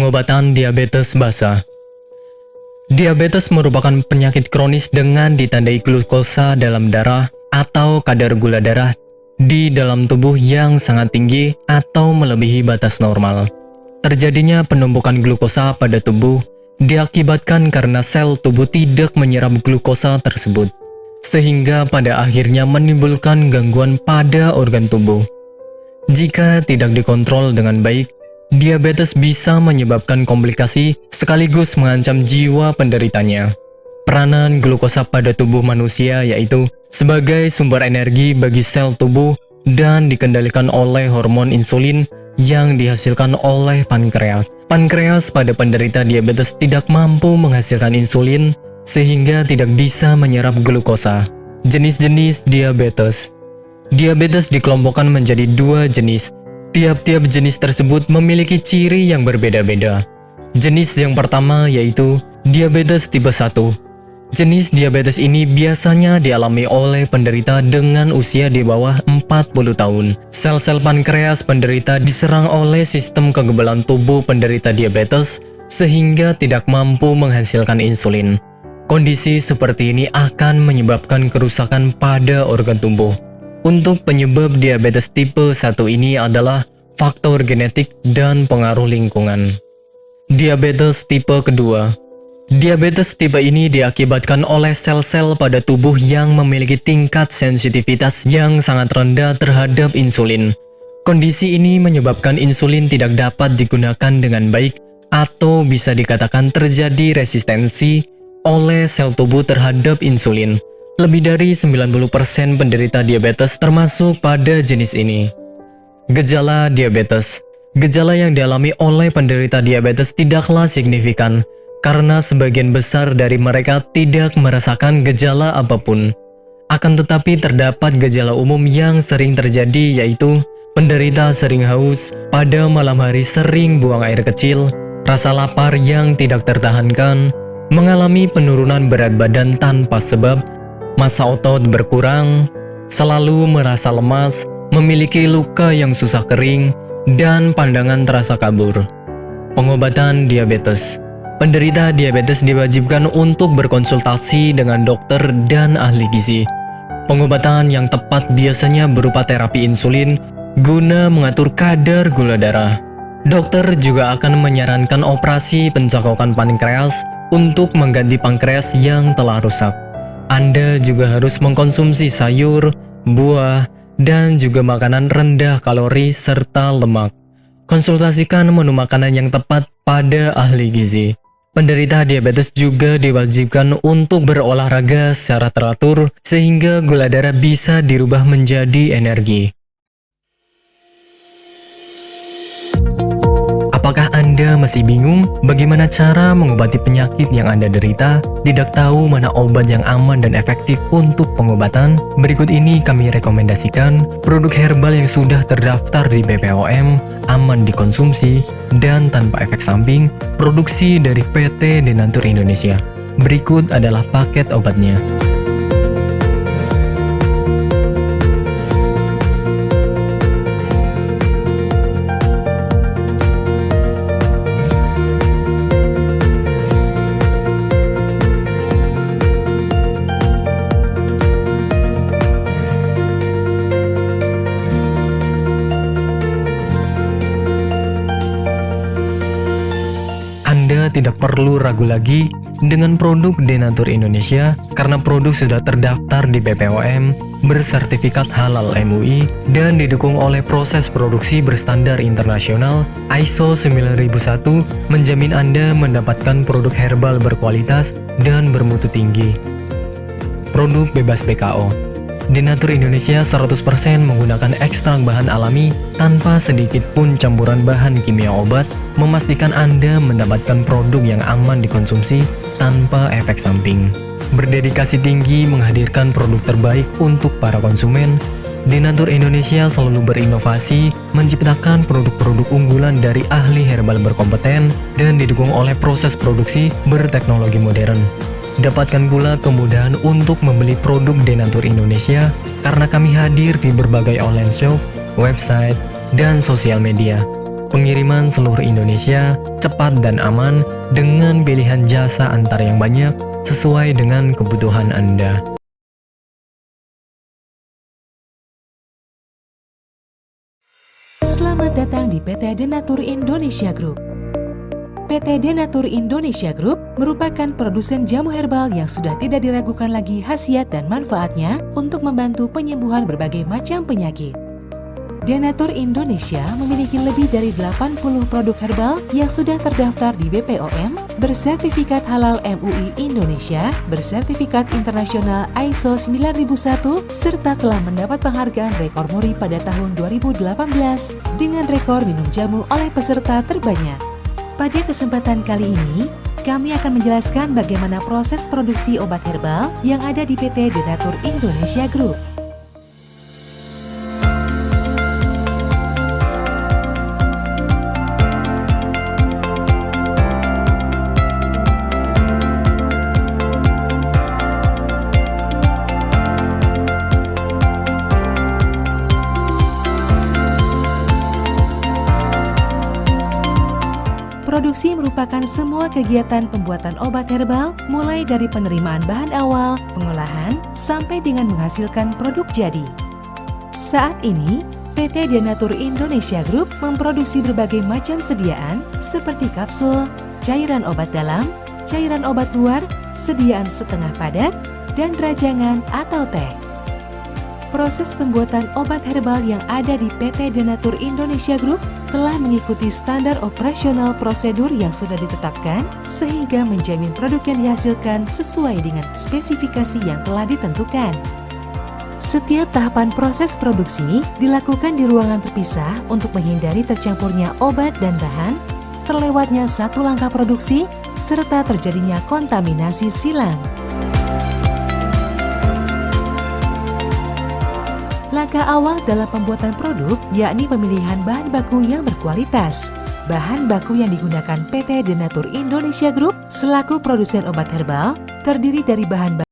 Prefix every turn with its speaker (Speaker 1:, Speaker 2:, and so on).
Speaker 1: Pengobatan diabetes basah. Diabetes merupakan penyakit kronis dengan ditandai glukosa dalam darah atau kadar gula darah di dalam tubuh yang sangat tinggi atau melebihi batas normal. Terjadinya penumpukan glukosa pada tubuh diakibatkan karena sel tubuh tidak menyerap glukosa tersebut, sehingga pada akhirnya menimbulkan gangguan pada organ tubuh. Jika tidak dikontrol dengan baik, diabetes bisa menyebabkan komplikasi sekaligus mengancam jiwa penderitanya. Peranan glukosa pada tubuh manusia yaitu sebagai sumber energi bagi sel tubuh dan dikendalikan oleh hormon insulin yang dihasilkan oleh pankreas. Pankreas pada penderita diabetes tidak mampu menghasilkan insulin sehingga tidak bisa menyerap glukosa. Jenis-jenis diabetes. Diabetes dikelompokkan menjadi dua jenis. Tiap-tiap jenis tersebut memiliki ciri yang berbeda-beda. Jenis yang pertama yaitu diabetes tipe 1. Jenis diabetes ini biasanya dialami oleh penderita dengan usia di bawah 40 tahun. Sel-sel pankreas penderita diserang oleh sistem kekebalan tubuh penderita diabetes sehingga tidak mampu menghasilkan insulin. Kondisi seperti ini akan menyebabkan kerusakan pada organ tubuh. Untuk penyebab diabetes tipe 1 ini adalah faktor genetik dan pengaruh lingkungan. Diabetes tipe kedua. Diabetes tipe ini diakibatkan oleh sel-sel pada tubuh yang memiliki tingkat sensitivitas yang sangat rendah terhadap insulin. Kondisi ini menyebabkan insulin tidak dapat digunakan dengan baik atau bisa dikatakan terjadi resistensi oleh sel tubuh terhadap insulin. Lebih dari 90% penderita diabetes termasuk pada jenis ini. Gejala diabetes. Gejala yang dialami oleh penderita diabetes tidaklah signifikan karena sebagian besar dari mereka tidak merasakan gejala apapun. Akan tetapi terdapat gejala umum yang sering terjadi yaitu penderita sering haus, pada malam hari sering buang air kecil, rasa lapar yang tidak tertahankan, mengalami penurunan berat badan tanpa sebab, massa otot berkurang, selalu merasa lemas, memiliki luka yang susah kering, dan pandangan terasa kabur. Pengobatan diabetes. Penderita diabetes diwajibkan untuk berkonsultasi dengan dokter dan ahli gizi. Pengobatan yang tepat biasanya berupa terapi insulin guna mengatur kadar gula darah. Dokter juga akan menyarankan operasi pencokokan pankreas untuk mengganti pankreas yang telah rusak. Anda juga harus mengkonsumsi sayur, buah, dan juga makanan rendah kalori serta lemak. Konsultasikan menu makanan yang tepat pada ahli gizi. Penderita diabetes juga diwajibkan untuk berolahraga secara teratur sehingga gula darah bisa dirubah menjadi energi. Apakah Anda masih bingung bagaimana cara mengobati penyakit yang Anda derita? Tidak tahu mana obat yang aman dan efektif untuk pengobatan? Berikut ini kami rekomendasikan produk herbal yang sudah terdaftar di BPOM, aman dikonsumsi, dan tanpa efek samping, produksi dari PT Denatur Indonesia. Berikut adalah paket obatnya. Anda tidak perlu ragu lagi dengan produk Denatur Indonesia karena produk sudah terdaftar di BPOM, bersertifikat halal MUI, dan didukung oleh proses produksi berstandar internasional ISO 9001 menjamin Anda mendapatkan produk herbal berkualitas dan bermutu tinggi. Produk bebas PKO. Denatur Indonesia 100% menggunakan ekstrak bahan alami tanpa sedikit pun campuran bahan kimia obat, memastikan Anda mendapatkan produk yang aman dikonsumsi tanpa efek samping. Berdedikasi tinggi menghadirkan produk terbaik untuk para konsumen, Denatur Indonesia selalu berinovasi, menciptakan produk-produk unggulan dari ahli herbal berkompeten dan didukung oleh proses produksi berteknologi modern. Dapatkan pula kemudahan untuk membeli produk Denatur Indonesia karena kami hadir di berbagai online shop, website, dan sosial media. Pengiriman seluruh Indonesia cepat dan aman dengan pilihan jasa antar yang banyak sesuai dengan kebutuhan Anda.
Speaker 2: Selamat datang di PT Denatur Indonesia Group. PT Denatur Indonesia Group merupakan produsen jamu herbal yang sudah tidak diragukan lagi khasiat dan manfaatnya untuk membantu penyembuhan berbagai macam penyakit. Denatur Indonesia memiliki lebih dari 80 produk herbal yang sudah terdaftar di BPOM, bersertifikat halal MUI Indonesia, bersertifikat internasional ISO 9001, serta telah mendapat penghargaan rekor muri pada tahun 2018 dengan rekor minum jamu oleh peserta terbanyak. Pada kesempatan kali ini, kami akan menjelaskan bagaimana proses produksi obat herbal yang ada di PT Denatur Indonesia Group. Produksi merupakan semua kegiatan pembuatan obat herbal, mulai dari penerimaan bahan awal, pengolahan, sampai dengan menghasilkan produk jadi. Saat ini, PT Denatur Indonesia Group memproduksi berbagai macam sediaan seperti kapsul, cairan obat dalam, cairan obat luar, sediaan setengah padat, dan rajangan atau teh. Proses pembuatan obat herbal yang ada di PT Denatur Indonesia Group telah mengikuti standar operasional prosedur yang sudah ditetapkan sehingga menjamin produk yang dihasilkan sesuai dengan spesifikasi yang telah ditentukan. Setiap tahapan proses produksi dilakukan di ruangan terpisah untuk menghindari tercampurnya obat dan bahan, terlewatnya satu langkah produksi, serta terjadinya kontaminasi silang. Langkah awal dalam pembuatan produk yakni pemilihan bahan baku yang berkualitas. Bahan baku yang digunakan PT Denatur Indonesia Group selaku produsen obat herbal terdiri dari bahan baku